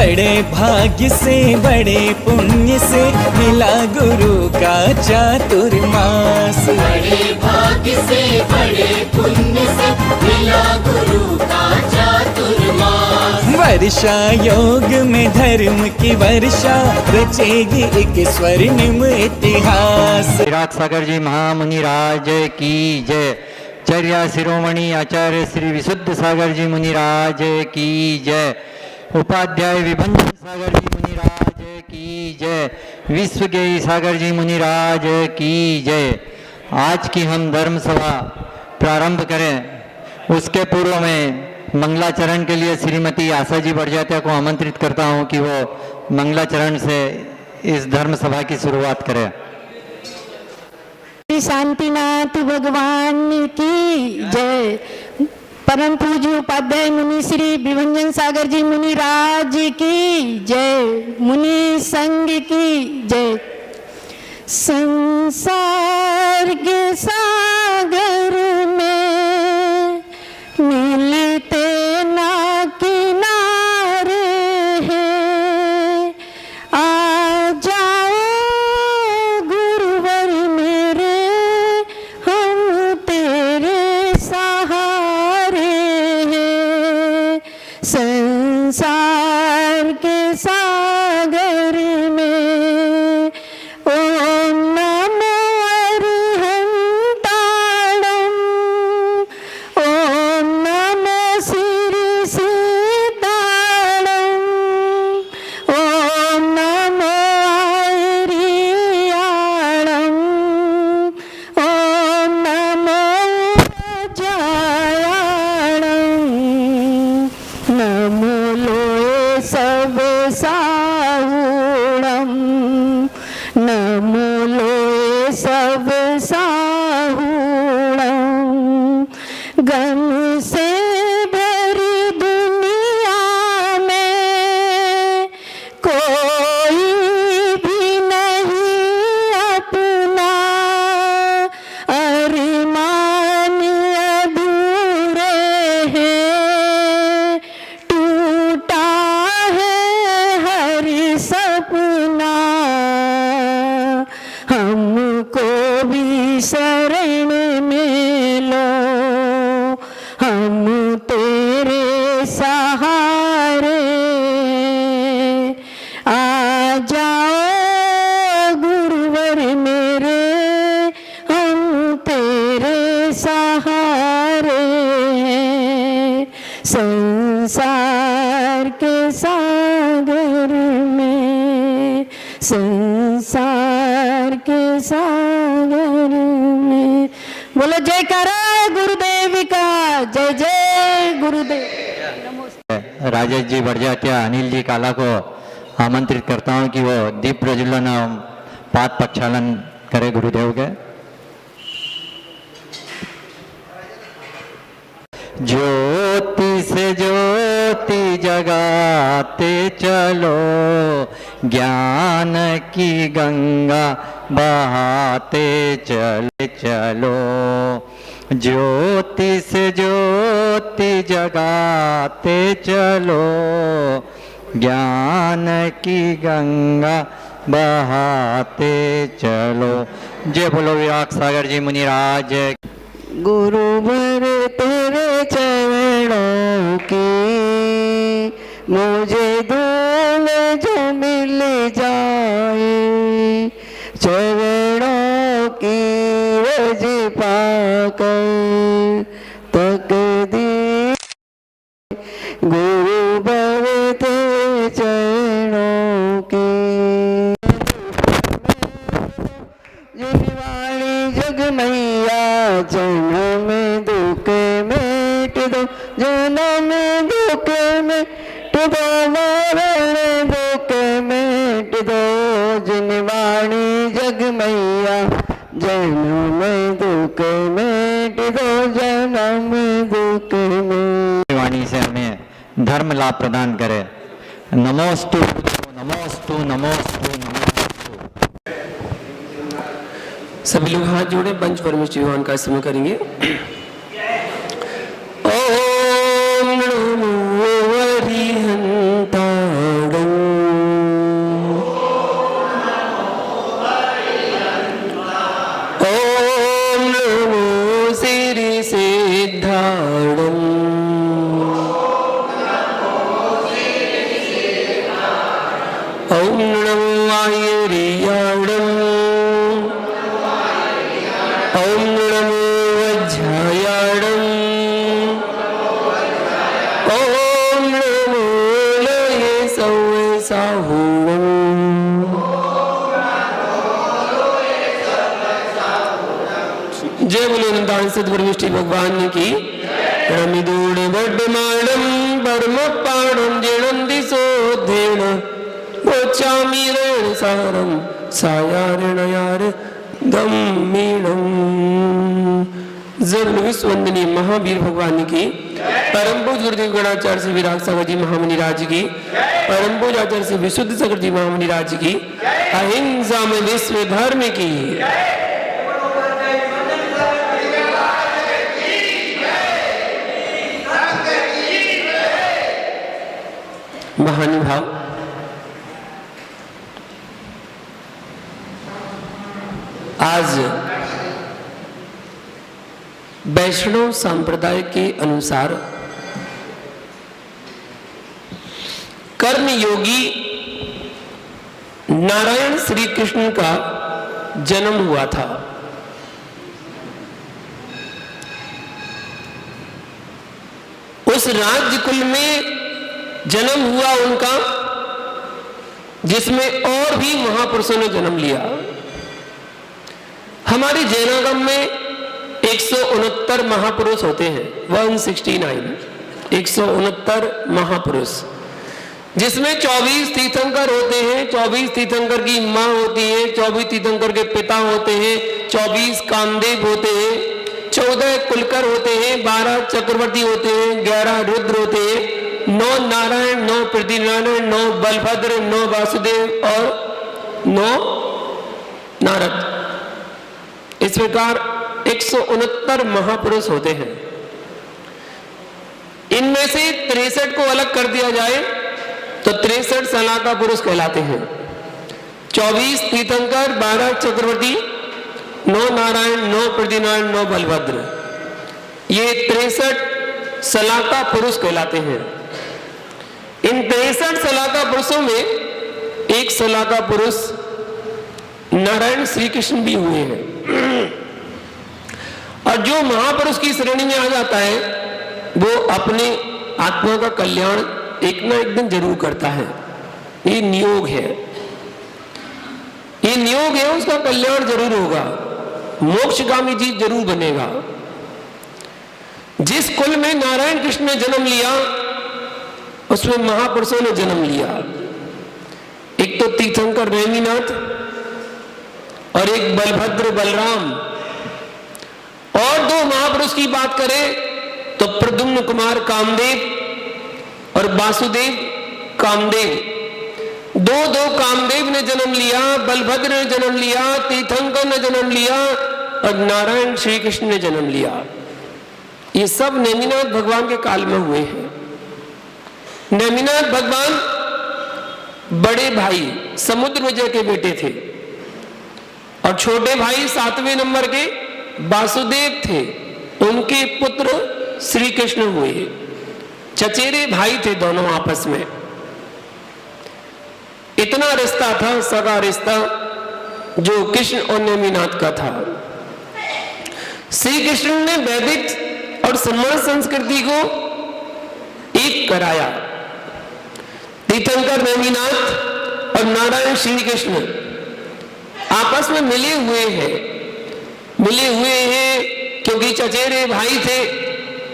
बड़े भाग्य से बड़े पुण्य से मिला गुरु का चातुर्मास। बड़े भाग्य से बड़े पुण्य से मिला गुरु का चातुर्मास। वर्षा योग में धर्म की वर्षा रचेगी एक स्वर्णिम इतिहास। विराट सागर जी महामुनि राज की जय। चर्या शिरोमणि आचार्य श्री विशुद्ध सागर जी मुनि राज की जय। उपाध्याय विभंजन सागर जी मुनि राज की जय। विश्वज्ञेय सागर जी मुनि राज की जय। आज की हम धर्म सभा प्रारंभ करें उसके पूर्व में मंगलाचरण के लिए श्रीमती आशा जी बड़जात्या को आमंत्रित करता हूं कि वो मंगलाचरण से इस धर्म सभा की शुरुआत करें। शांतिनाथ भगवान की जय। परम पूज्य उपाध्याय मुनि श्री विभंजन सागर जी मुनि राज की जय। मुनि संघ की जय। संसार के सागर में मिलते ना किनारे हैं, आ जाओ गुरुवर मेरे हम तेरे सहारे हैं। संसार के सागर में ओम नमो अरहंताणं, ओम नमो श्री सिद्धाणं, ओम नमो आर्याणं, ओम नमो जयाणं। नमो लोए सब साहुणं, नमो लोए सब साहुणं। गम से भरी दुनिया में कोई भी नहीं अपना, अरमान अधूरे हैं, टूटा है हर सपना। हमको भी शरण में लो, हम तेरे सहारे, आ जाओ गुरुवर मेरे हम तेरे सहारे। संसार के सागर में, संसार के सागर में। बोलो जयकारा गुरुदेव का, जय जय गुरुदेव। राजेश जी बड़जात्या अनिल जी काला को आमंत्रित करता हूं कि वो दीप प्रज्वलन पाद प्रक्षालन करे गुरुदेव के। ज्योति से ज्योति जगाते चलो, ज्ञान की गंगा बहाते चले चलो। ज्योति से ज्योति जगाते चलो, ज्ञान की गंगा बहाते चलो। जय बोलो विराट सागर जी मुनि राज। गुरुवर तेरे चरणों की मुझे धूल जो मिल जाए, चरणों की रज पाकर तकदीर। गुरुवर तेरे चरणों की जिनवाणी जग मैया, जन्म दुख मिट दो, जन्म दुख मिट दो, मरण दुख मिट दो। जिनवाणी जग मैया, जन्म दुख मिट दो, जन्म दुख मिट। वाणी से हमें धर्म लाभ प्रदान करे। नमोस्तु नमोस्तु नमोस्तु नमोस्तु। सभी लोग हाथ जोड़े पंच परमेश्वर भगवान का स्मरण करेंगे। ओम नमो हरिहंताणं, ओम नमो आयर्याणं ओम नमो वज्रायाणं ओम नमो लये सौसाहुणं जय बोलो निदान सद्गुरुष्टि भगवान की रमिदूड वड्डमाणं परम पाणं जिणं दिशोधेन गोचामि रण सारं सायारणयार दम्मीणं जब विश्ववंदनीय महावीर भगवान की परम पूज्य गुरुदेव गणाचार्य श्री विराग सागर जी महामुनि राज की परम पूज्य आचार्य श्री विशुद्ध सागर जी महामुनि राज की अहिंसा में विश्व धर्म की महानुभाव, आज वैष्णव संप्रदाय के अनुसार कर्मयोगी नारायण श्री कृष्ण का जन्म हुआ था। उस राज्य कुल में जन्म हुआ उनका जिसमें और भी महापुरुषों ने जन्म लिया। हमारे जैनागम में 169 महापुरुष होते हैं, 169 महापुरुष, जिसमें 24 तीर्थंकर होते हैं, 24 तीर्थंकर की मां होती है, 24 तीर्थंकर के पिता होते हैं, 24 कामदेव होते हैं, 14 कुलकर होते हैं, 12 चक्रवर्ती होते हैं, 11 रुद्र होते हैं, 9 नारायण, 9 पृथ्वीनारायण, 9 बलभद्र, 9 वासुदेव और 9 नारद। इस प्रकार 169 महापुरुष होते हैं। इनमें से 63 को अलग कर दिया जाए तो 63 सलाका पुरुष कहलाते हैं। 24 तीर्थंकर, 12 चक्रवर्ती, 9 नारायण, 9 पृथ्वीनारायण, 9 बलभद्र, ये 63 सलाका पुरुष कहलाते हैं। इन 63 सलाका पुरुषों में एक सलाका पुरुष नारायण श्री कृष्ण भी हुए हैं। और जो महापुरुष की श्रेणी में आ जाता है वो अपने आत्मा का कल्याण एक ना एक दिन जरूर करता है। ये नियोग है, ये नियोग है, उसका कल्याण जरूर होगा, मोक्षगामी जी जरूर बनेगा। जिस कुल में नारायण कृष्ण ने जन्म लिया उसमें महापुरुषों ने जन्म लिया। एक तो तीर्थंकर नेमिनाथ और एक बलभद्र बलराम। और 2 महापुरुष की बात करें तो प्रद्युम्न कुमार कामदेव और वासुदेव कामदेव। 2 कामदेव ने जन्म लिया, बलभद्र ने जन्म लिया, तीर्थंकर ने जन्म लिया और नारायण श्री कृष्ण ने जन्म लिया। ये सब नेमिनाथ भगवान के काल में हुए हैं। नेमिनाथ भगवान बड़े भाई समुद्र विजय के बेटे थे और छोटे भाई 7वें नंबर के वासुदेव थे, उनके पुत्र श्री कृष्ण हुए। चचेरे भाई थे दोनों आपस में। इतना रिश्ता था, सगा रिश्ता, जो कृष्ण और नेमिनाथ का था। श्री कृष्ण ने वैदिक और समान संस्कृति को एक कराया। तीर्थंकर नेमिनाथ और नारायण श्री कृष्ण आपस में मिले हुए हैं क्योंकि चचेरे भाई थे,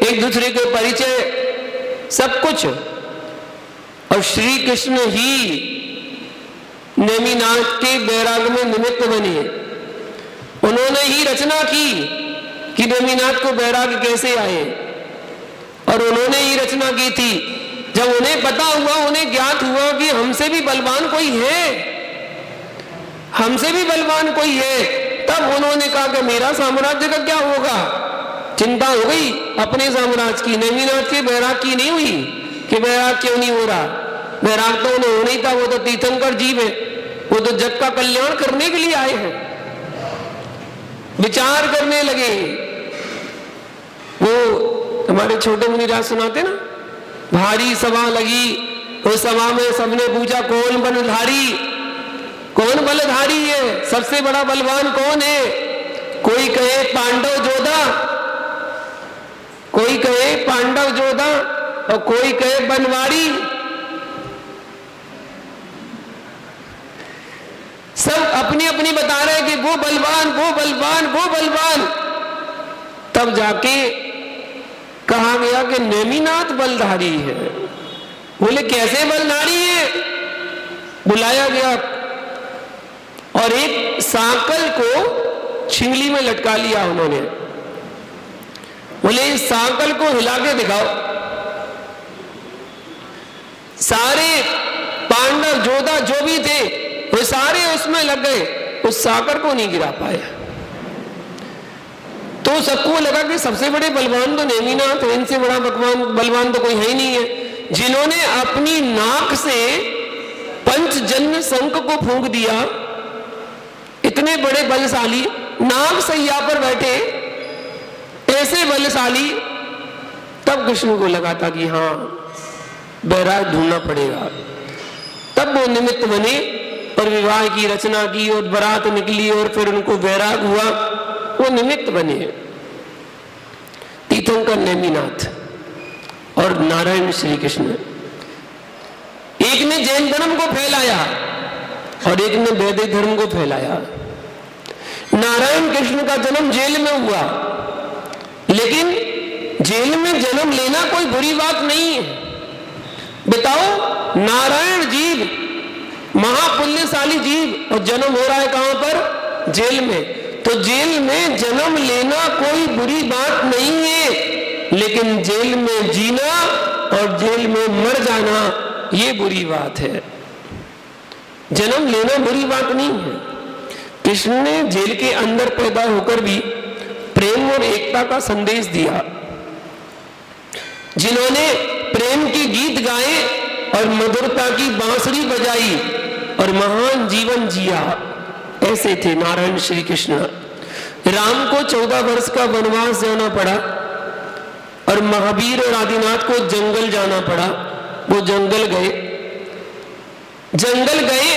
एक दूसरे के परिचय सब कुछ। और श्री कृष्ण ही नेमिनाथ के वैराग में निमित्त बने। उन्होंने ही रचना की कि नेमिनाथ को वैराग कैसे आए, और उन्होंने ही रचना की थी। जब उन्हें पता हुआ, उन्हें ज्ञात हुआ कि हमसे भी बलवान कोई है, हमसे भी बलवान कोई है, तब उन्होंने कहा कि मेरा साम्राज्य का क्या होगा। चिंता हो गई अपने साम्राज्य की, नेमिनाथ के वैराग की नहीं हुई कि वैराग क्यों नहीं हो रहा। वैराग तो उन्हें होना ही था, वो तो तीर्थंकर जीव है, वो तो जग का कल्याण करने के लिए आए हैं। विचार करने लगे। वो हमारे छोटे मुनिराज सुनाते ना, भारी सभा लगी उस सभा में सबने पूछा कौन बलधारी, कौन बलधारी है, सबसे बड़ा बलवान कौन है? कोई कहे पांडव जोधा, कोई कहे पांडव जोधा और कोई कहे बनवारी। सब अपनी अपनी बता रहे हैं कि वो बलवान, वो बलवान, वो बलवान। तब जाके कहा गया कि नेमिनाथ बलधारी है। बोले कैसे बलधारी है? बुलाया गया और एक सांकल को छिंगली में लटका लिया उन्होंने। बोले इस सांकल को हिला के दिखाओ। सारे पांडव जोधा जो भी थे वो सारे उसमें लग गए, उस सांकल को नहीं गिरा पाए। तो सबको लगा कि सबसे बड़े बलवान तो नेमिनाथ है, इनसे बड़ा बलवान तो कोई है ही नहीं है। जिन्होंने अपनी नाक से पंचजन्य शंख को फूंक दिया, इतने बड़े बलशाली, नाग सैया पर बैठे ऐसे बलशाली। तब कृष्ण को लगा था कि हाँ बैराग ढूंढना पड़ेगा। तब वो निमित्त बने और विवाह की रचना की और बारात निकली और फिर उनको वैराग हुआ, वो निमित्त बने। तीर्थंकर नेमिनाथ और नारायण श्री कृष्ण, एक ने जैन धर्म को फैलाया और एक ने वैदिक धर्म को फैलाया। नारायण कृष्ण का जन्म जेल में हुआ, लेकिन जेल में जन्म लेना कोई बुरी बात नहीं है। बताओ, नारायण जीव महापुण्यशाली जीव और जन्म हो रहा है कहां पर? जेल में। तो जेल में जन्म लेना कोई बुरी बात नहीं है, लेकिन जेल में जीना और जेल में मर जाना ये बुरी बात है। जन्म लेना बुरी बात नहीं है। कृष्ण ने जेल के अंदर पैदा होकर भी प्रेम और एकता का संदेश दिया। जिन्होंने प्रेम के गीत गाए और मधुरता की बांसुरी बजाई और महान जीवन जिया, ऐसे थे नारायण श्री कृष्ण। राम को 14 वर्ष का वनवास जाना पड़ा और महावीर और आदिनाथ को जंगल जाना पड़ा। वो जंगल गए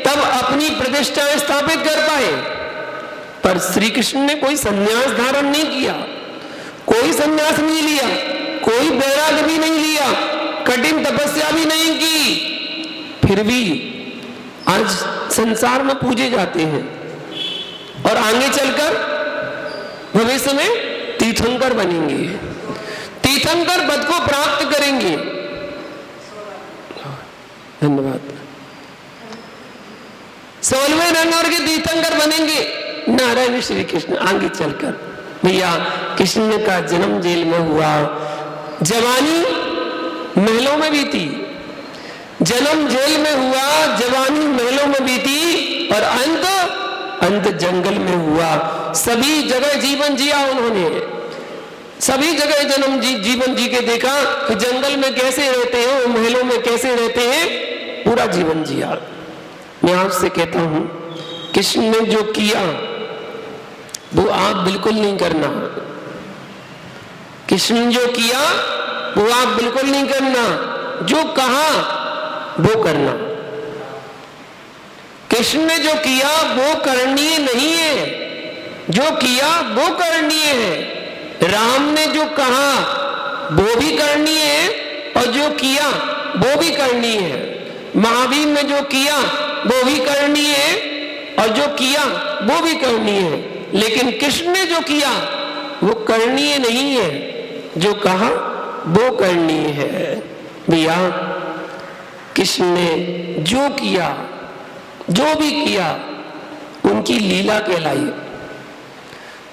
तब अपनी प्रतिष्ठा स्थापित कर पाए। पर श्री कृष्ण ने कोई संन्यास धारण नहीं किया, कोई संन्यास नहीं लिया, कोई वैराग भी नहीं लिया, कठिन तपस्या भी नहीं की। फिर भी आज संसार में पूजे जाते हैं और आगे चलकर भविष्य में तीर्थंकर बनेंगे, तीर्थंकर पद को प्राप्त करेंगे। धन्यवाद। 16वें रंगौर के तीर्थंकर बनेंगे नारायण श्री कृष्ण आगे चलकर। भैया, कृष्ण का जन्म जेल में हुआ, जवानी महलों में बीती, जन्म जेल में हुआ, जवानी महलों में बीती और अंत जंगल में हुआ। सभी जगह जीवन जिया उन्होंने, सभी जगह जीवन जी के देखा कि जंगल में कैसे रहते हैं, महलों में कैसे रहते हैं, पूरा जीवन जिया। मैं आपसे कहता हूं, कृष्ण ने जो किया वो आप बिल्कुल नहीं करना। कृष्ण ने जो किया वो आप बिल्कुल नहीं करना, जो कहा वो करना। कृष्ण ने जो किया वो करणीय नहीं है, जो किया वो करणीय है। राम ने जो कहा वो भी करणीय है और जो किया वो भी करणीय है। महावीर ने जो किया वो भी करणीय है और जो किया वो भी करणीय है। लेकिन कृष्ण ने जो किया वो करणीय नहीं है, जो कहा वो करणीय है। भैया, कृष्ण ने जो किया, जो भी किया, उनकी लीला कहलाई।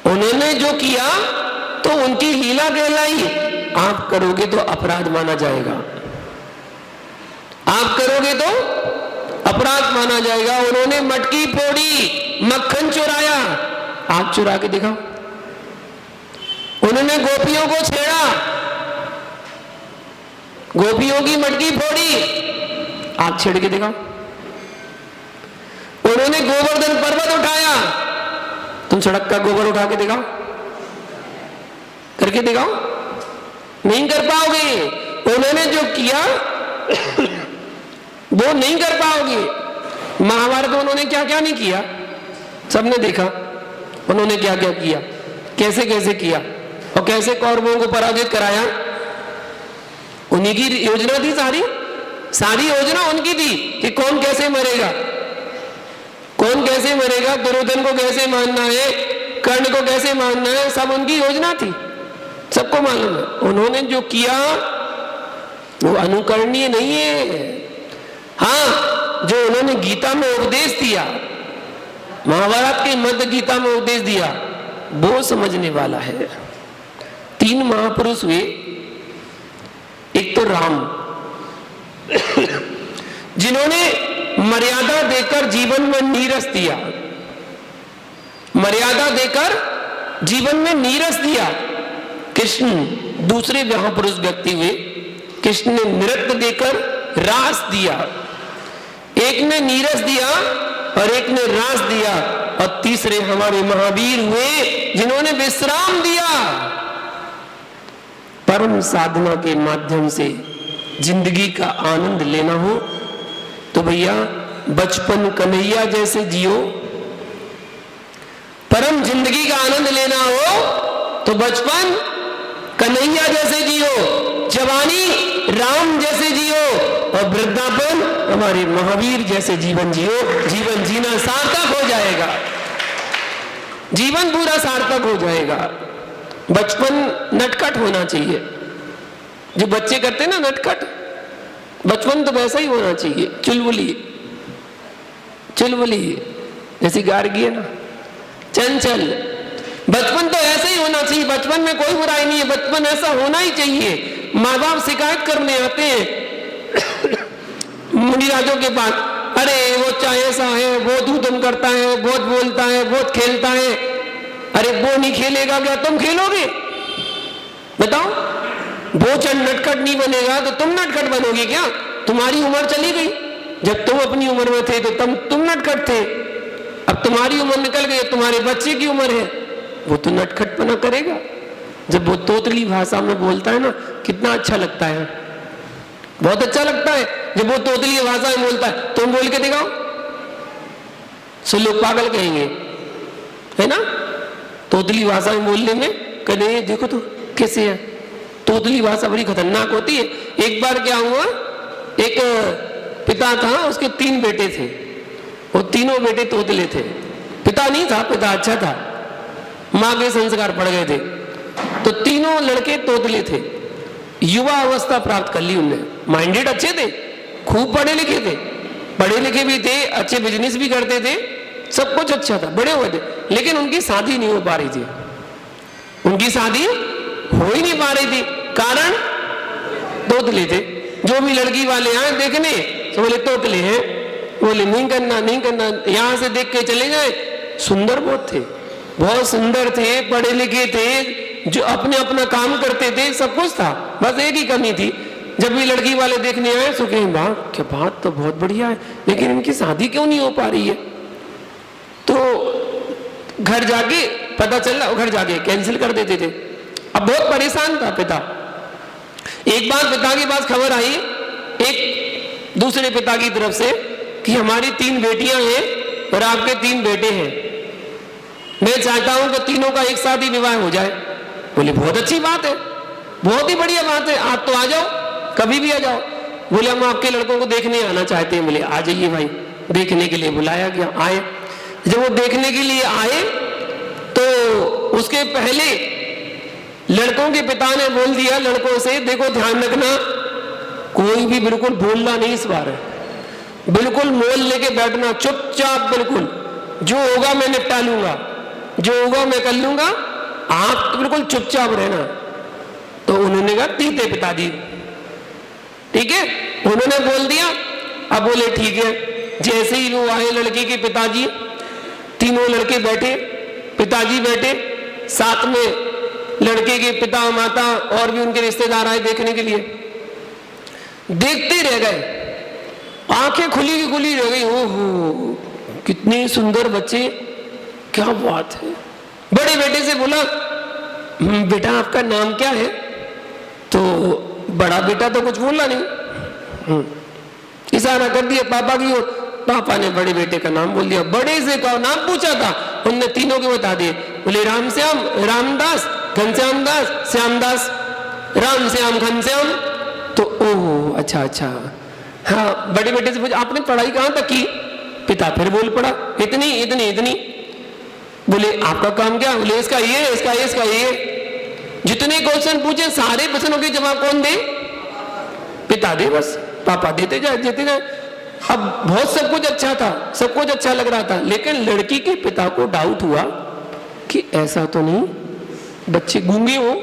उन्होंने जो किया तो उनकी लीला कहलाई। आप करोगे तो अपराध माना जाएगा, आप करोगे तो अपराध माना जाएगा। उन्होंने मटकी फोड़ी, मक्खन चुराया, आप चुरा के दिखाओ। उन्होंने गोपियों को छेड़ा, गोपियों की मटकी फोड़ी, आप छेड़ के दिखाओ। उन्होंने गोवर्धन पर्वत उठाया, तुम सड़क का गोबर उठा के दिखाओ, करके दिखाओ, नहीं कर पाओगे। उन्होंने जो किया वो नहीं कर पाओगे। महाभारत में उन्होंने क्या क्या नहीं किया, सबने देखा उन्होंने क्या क्या किया, कैसे कैसे किया और कैसे कौरवों को पराजित कराया। उन्हीं की योजना थी, सारी योजना उनकी थी कि कौन कैसे मरेगा, कौन कैसे मरेगा, दुर्योधन को कैसे मारना है, कर्ण को कैसे मारना है, सब उनकी योजना थी, सबको मालूम है। उन्होंने जो किया वो अनुकरणीय नहीं है। हाँ, जो उन्होंने गीता में उपदेश दिया, महाभारत के मध्य गीता में उपदेश दिया, वो समझने वाला है। 3 महापुरुष हुए। एक तो राम, जिन्होंने मर्यादा देकर जीवन में नीरस दिया, मर्यादा देकर जीवन में नीरस दिया। कृष्ण दूसरे महापुरुष व्यक्ति हुए। कृष्ण ने नृत्य देकर रास दिया, एक ने नीरस दिया और एक ने रास दिया, और तीसरे हमारे महावीर हुए जिन्होंने विश्राम दिया। परम साधना के माध्यम से जिंदगी का आनंद लेना हो तो भैया बचपन कन्हैया जैसे जियो। परम जिंदगी का आनंद लेना हो तो बचपन कन्हैया जैसे जियो, जवानी राम जैसे जियो, और वृद्धापन हमारे महावीर जैसे जीवन जियो। जीवन जीना सार्थक हो जाएगा, जीवन पूरा सार्थक हो जाएगा। बचपन नटखट होना चाहिए, जो बच्चे करते ना नटखट, बचपन तो वैसा ही होना चाहिए, चुलबुली चुलबुली जैसी गार्गी है ना, चंचल। बचपन तो ऐसे ही होना चाहिए, बचपन में कोई बुराई नहीं है, बचपन ऐसा होना ही चाहिए। माँ बाप शिकायत करने आते हैं मुनिराजों के पास, अरे वो चाहे ऐसा है, बहुत उद्यम करता है, बहुत बोलता है, बहुत खेलता है। अरे वो नहीं खेलेगा क्या तुम खेलोगे? बताओ, वो चंद नटखट नहीं बनेगा तो तुम नटखट बनोगे क्या? तुम्हारी उम्र चली गई, जब तुम अपनी उम्र में थे तो तुम नटखट थे, अब तुम्हारी उम्र निकल गई, तुम्हारे बच्चे की उम्र है, वो तो नटखटपना करेगा। जब वो तोतली भाषा में बोलता है ना, कितना अच्छा लगता है, बहुत अच्छा लगता है जब वो तोतली भाषा में बोलता है। तुम बोल के दिखाओ, सो लोग पागल कहेंगे, है ना? तोतली भाषा में बोलने में कहेंगे देखो तो कैसे है। तोतली भाषा बड़ी खतरनाक होती है। एक बार क्या हुआ, एक पिता था, उसके 3 बेटे थे, वो तीनों बेटे तोतले थे। पिता नहीं था, पिता अच्छा था, माँ के संस्कार पड़ गए थे, तो तीनों लड़के तोतले थे। युवा अवस्था प्राप्त कर ली उनने, माइंडेड अच्छे थे, खूब पढ़े लिखे थे, पढ़े लिखे भी थे, अच्छे बिजनेस भी करते थे, सब कुछ अच्छा था, बड़े हुए थे, लेकिन उनकी शादी नहीं हो पा रही थी, उनकी शादी हो ही नहीं पा रही थी। कारण तोतले थे। जो भी लड़की वाले आए देखने तो बोले तोतले हैं, बोले नहीं करना नहीं करना, यहां से देख के चले जाए। सुंदर बहुत थे, बहुत सुंदर थे, पढ़े लिखे थे, जो अपने अपना काम करते थे, सब कुछ था, बस एक ही कमी थी। जब भी लड़की वाले देखने आए तो कहें वाह क्या बात तो बहुत बढ़िया है, लेकिन इनकी शादी क्यों नहीं हो पा रही है? तो घर जाके पता चला, घर जाके कैंसिल कर देते थे। अब बहुत परेशान था पिता। एक बार पिता के पास खबर आई एक दूसरे पिता की तरफ से कि हमारी 3 बेटियां हैं और आपके 3 बेटे हैं, मैं चाहता हूं कि तीनों का एक साथ ही विवाह हो जाए। बोले बहुत अच्छी बात है, बहुत ही बढ़िया बात है, आप तो आ जाओ, कभी भी आ जाओ। बोले हम आपके लड़कों को देखने आना चाहते हैं। बोले आ जाइए भाई। देखने के लिए बुलाया गया, आए। जब वो देखने के लिए आए तो उसके पहले लड़कों के पिता ने बोल दिया लड़कों से, देखो ध्यान रखना, कोई भी बिल्कुल बोलना नहीं इस बार, बिल्कुल मोल लेके बैठना, चुपचाप, बिल्कुल जो होगा मैं निपटा लूंगा, जो होगा मैं कर लूंगा, आप तो बिल्कुल चुपचाप रहना। तो उन्होंने कहा ठीक है पिताजी, ठीक है, उन्होंने बोल दिया। अब बोले ठीक है। जैसे ही वो आए लड़के के पिताजी, तीनों लड़के बैठे, पिताजी बैठे, साथ में लड़के के पिता माता और भी उनके रिश्तेदार आए देखने के लिए। देखते रह गए, आंखें खुली की खुली रह गई। ओहो कितने सुंदर बच्चे, क्या बात है। बड़े बेटे से बोला बेटा आपका नाम क्या है? तो बड़ा बेटा तो कुछ बोला नहीं, इशारा कर दिया पापा की ओर। पापा ने बड़े बेटे का नाम बोल दिया। बड़े से का नाम पूछा था, उनने तीनों के बता दिए। बोले राम श्याम, रामदास, घनश्याम दास, श्यामदास, राम श्याम घनश्याम। तो ओह अच्छा अच्छा, हाँ। बड़े बेटे से पूछा आपने पढ़ाई कहाँ तक की? पिता फिर बोल पड़ा इतनी इतनी इतनी। बोले आपका काम क्या? बोले इसका ये, इसका ये, इसका ये। जितने क्वेश्चन पूछे सारे प्रश्नों के जवाब कौन दे? पिता दे, बस पापा देते जाए। अब बहुत सब कुछ अच्छा था, सब कुछ अच्छा लग रहा था, लेकिन लड़की के पिता को डाउट हुआ कि ऐसा तो नहीं, बच्चे गूंगे हो,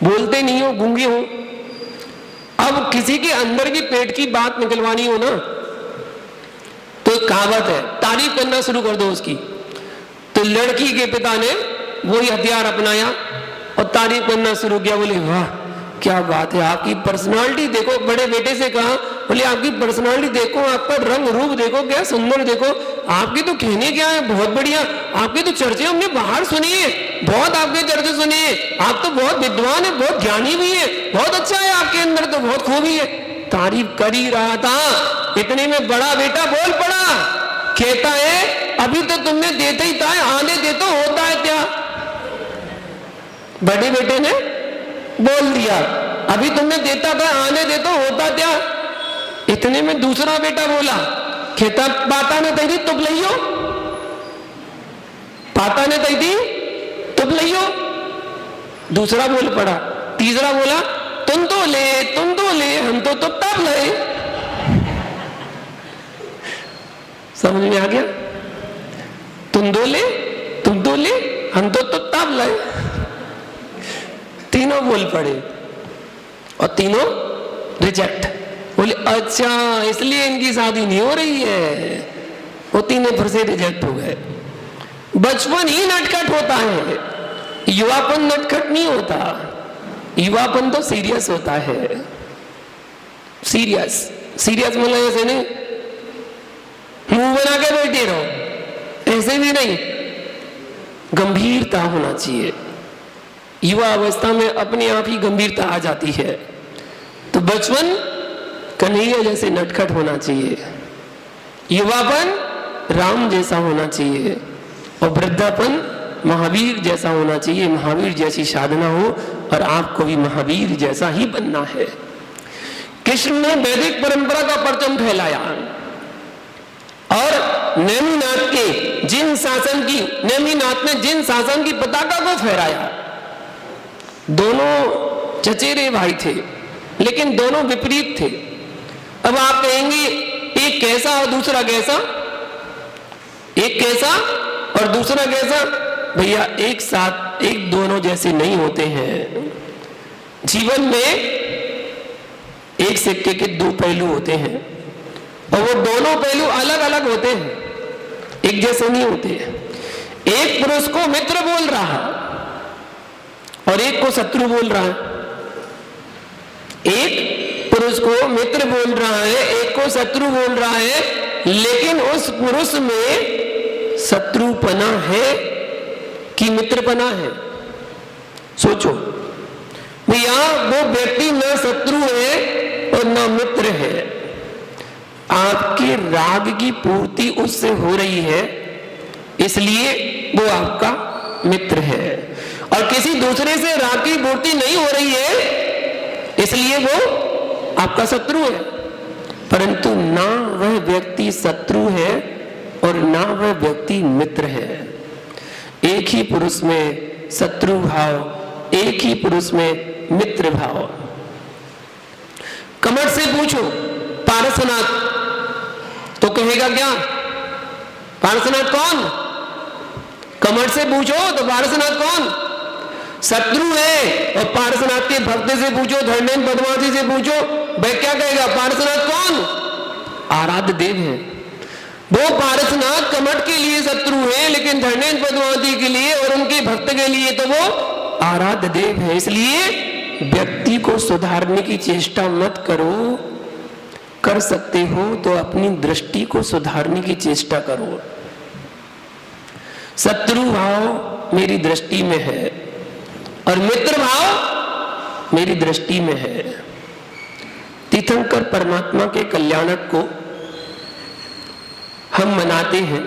बोलते नहीं हो, गूंगे हो। अब किसी के अंदर की पेट की बात निकलवानी हो ना, तो एक कहावत है, तारीफ करना शुरू कर दो उसकी। तो लड़की के पिता ने वही हथियार अपनाया और तारीफ करना शुरू किया। बोले वाह क्या बात है, आपकी पर्सनालिटी देखो। बड़े बेटे से कहा, बोले आपकी पर्सनालिटी देखो, आपका रंग रूप देखो, क्या सुंदर देखो, आपके तो कहने क्या है, बहुत बढ़िया। आपके तो चर्चे हमने बाहर सुनी है, बहुत आपके चर्चे सुने हैं। आप तो बहुत विद्वान है, बहुत ज्ञानी भी है, बहुत अच्छा है आपके अंदर तो बहुत खूबी है। तारीफ कर ही रहा था, इतने में बड़ा बेटा बोल पड़ा, कहता है अभी तो तुमने देते ही था, आने दे तो होता है क्या? बड़े बेटे ने बोल दिया अभी तुमने देता था, आने दे तो होता क्या? इतने में दूसरा बेटा बोला, कहता पाता ने तई थी तुम लियो, पाता ने तई थी तुम लियो। दूसरा बोल पड़ा, तीसरा बोला तुम तो ले, हम तो तब ले। समझ में आ गया? तुम तो ले, हम तो तब ले। तीनों बोल पड़े और तीनों रिजेक्ट। बोले अच्छा इसलिए इनकी शादी नहीं हो रही है। वो तीनों फिर से रिजेक्ट हो गए। बचपन ही नटखट होता है, युवापन नटखट नहीं होता। युवापन तो सीरियस होता है। सीरियस मतलब ऐसे नहीं मुंह बना के बैठे रहो, ऐसे भी नहीं, गंभीरता होना चाहिए। युवा अवस्था में अपने आप ही गंभीरता आ जाती है। तो बचपन कन्हैया जैसे नटखट होना चाहिए, युवापन राम जैसा होना चाहिए और वृद्धापन महावीर जैसा होना चाहिए। महावीर जैसी साधना हो और आपको भी महावीर जैसा ही बनना है। कृष्ण ने वैदिक परंपरा का परचम फैलाया और नेमिनाथ ने जिन शासन की पताका को फहराया। दोनों चचेरे भाई थे, लेकिन दोनों विपरीत थे। अब आप कहेंगे एक कैसा और दूसरा कैसा, एक कैसा और दूसरा कैसा? भैया एक साथ एक दोनों जैसे नहीं होते हैं। जीवन में एक सिक्के के दो पहलू होते हैं और वो दोनों पहलू अलग अलग होते हैं, एक जैसे नहीं होते। एक पुरुष को मित्र बोल रहा है और एक को शत्रु बोल रहा है। एक पुरुष को मित्र बोल रहा है, एक को शत्रु बोल रहा है, लेकिन उस पुरुष में शत्रुपना है कि मित्रपना है? सोचो भैया, वो व्यक्ति न शत्रु है और न मित्र है। आपके राग की पूर्ति उससे हो रही है, इसलिए वो आपका मित्र है, और किसी दूसरे से राग की पूर्ति नहीं हो रही है, इसलिए वो आपका शत्रु है। परंतु ना वह व्यक्ति शत्रु है और ना वह व्यक्ति मित्र है। एक ही पुरुष में शत्रु भाव, एक ही पुरुष में मित्र भाव। कमर से पूछो पारसनाथ तो कहेगा क्या? पारसनाथ कौन? कमर से पूछो तो पारसनाथ कौन? शत्रु है। और पारसनाथ के भक्त से पूछो, धर्मेंद्र पद्मावती से पूछो, वह क्या कहेगा? पारसनाथ कौन? आराध्य देव है। वो पारसनाथ कमठ के लिए शत्रु है, लेकिन धर्मेंद्र पद्मावती के लिए और उनके भक्त के लिए तो वो आराध्य देव है। इसलिए व्यक्ति को सुधारने की चेष्टा मत करो। कर सकते हो तो अपनी दृष्टि को सुधारने की चेष्टा करो। शत्रु भाव मेरी दृष्टि में है और मित्र भाव मेरी दृष्टि में है। तीर्थंकर परमात्मा के कल्याणक को हम मनाते हैं,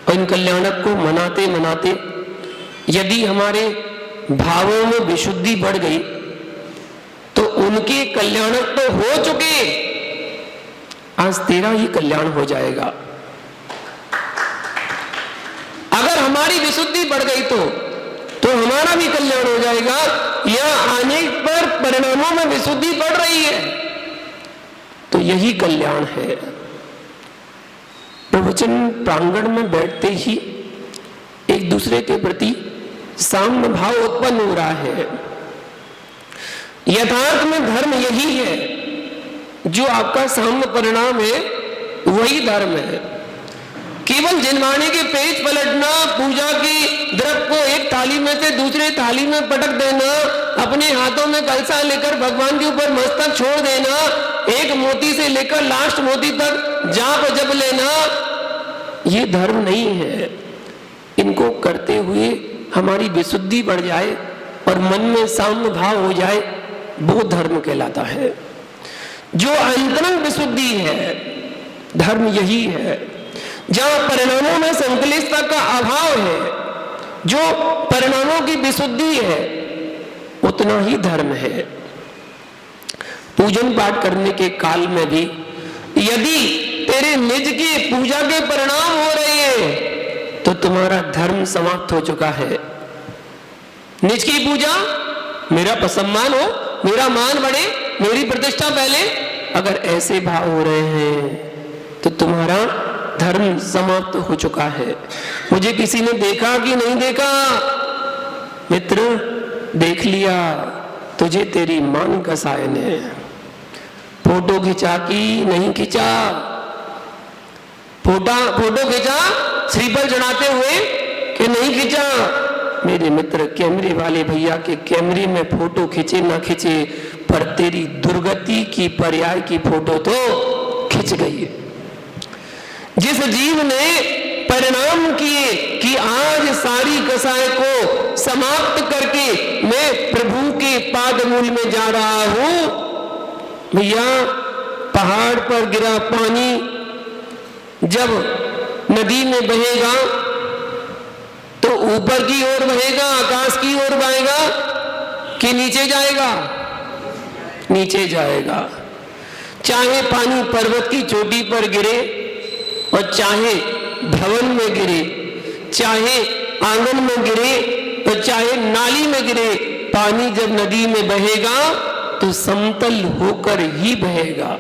और इन कल्याणक को मनाते मनाते यदि हमारे भावों में विशुद्धि बढ़ गई तो उनके कल्याणक तो हो चुके, आज तेरा ही कल्याण हो जाएगा। अगर हमारी विशुद्धि बढ़ गई तो हमारा भी कल्याण हो जाएगा। या आने पर परिणामों में विशुद्धि बढ़ रही है तो यही कल्याण है। प्रवचन प्रांगण में बैठते ही एक दूसरे के प्रति साम्य भाव उत्पन्न हो रहा है। यथार्थ में धर्म यही है, जो आपका साम्य परिणाम है वही धर्म है। केवल जिनवाने के पेज पलटना, पूजा की द्रव्य को एक थाली में से दूसरे थाली में पटक देना, अपने हाथों में कलसा लेकर भगवान के ऊपर मस्तक छोड़ देना, एक मोती से लेकर लास्ट मोती तक जाप जप लेना, ये धर्म नहीं है। इनको करते हुए हमारी विशुद्धि बढ़ जाए और मन में साम्य भाव हो जाए, वो धर्म कहलाता है। जो अंतरंग विशुद्धि है, धर्म यही है। जहां परिणामों में संकलितता का अभाव है, जो परिणामों की विशुद्धि है, उतना ही धर्म है। पूजन पाठ करने के काल में भी यदि तेरे निज की पूजा के परिणाम हो रहे हैं तो तुम्हारा धर्म समाप्त हो चुका है। निज की पूजा, मेरा सम्मान हो, मेरा मान बढ़े, मेरी प्रतिष्ठा पहले, अगर ऐसे भाव हो रहे हैं तो तुम्हारा धर्म समाप्त हो चुका है। मुझे किसी ने देखा कि नहीं देखा? मित्र, देख लिया, तुझे तेरी मान कसाय ने। फोटो खिंचा कि नहीं खिंचा? फोटो खिंचा श्रीफल चढ़ाते हुए कि नहीं खिंचा? मेरे मित्र, कैमरे वाले भैया के कैमरे में फोटो खिंचे ना खिंचे, पर तेरी दुर्गति की पर्याय की फोटो तो खिंच गई है। जिस जीव ने परिणाम किए कि आज सारी कसाय को समाप्त करके मैं प्रभु के पाद मूल में जा रहा हूं, भैया, पहाड़ पर गिरा पानी जब नदी में बहेगा तो ऊपर की ओर बहेगा, आकाश की ओर बहेगा कि नीचे जाएगा? नीचे जाएगा। चाहे पानी पर्वत की चोटी पर गिरे और चाहे भवन में गिरे, चाहे आंगन में गिरे और चाहे नाली में गिरे, पानी जब नदी में बहेगा तो समतल होकर ही बहेगा,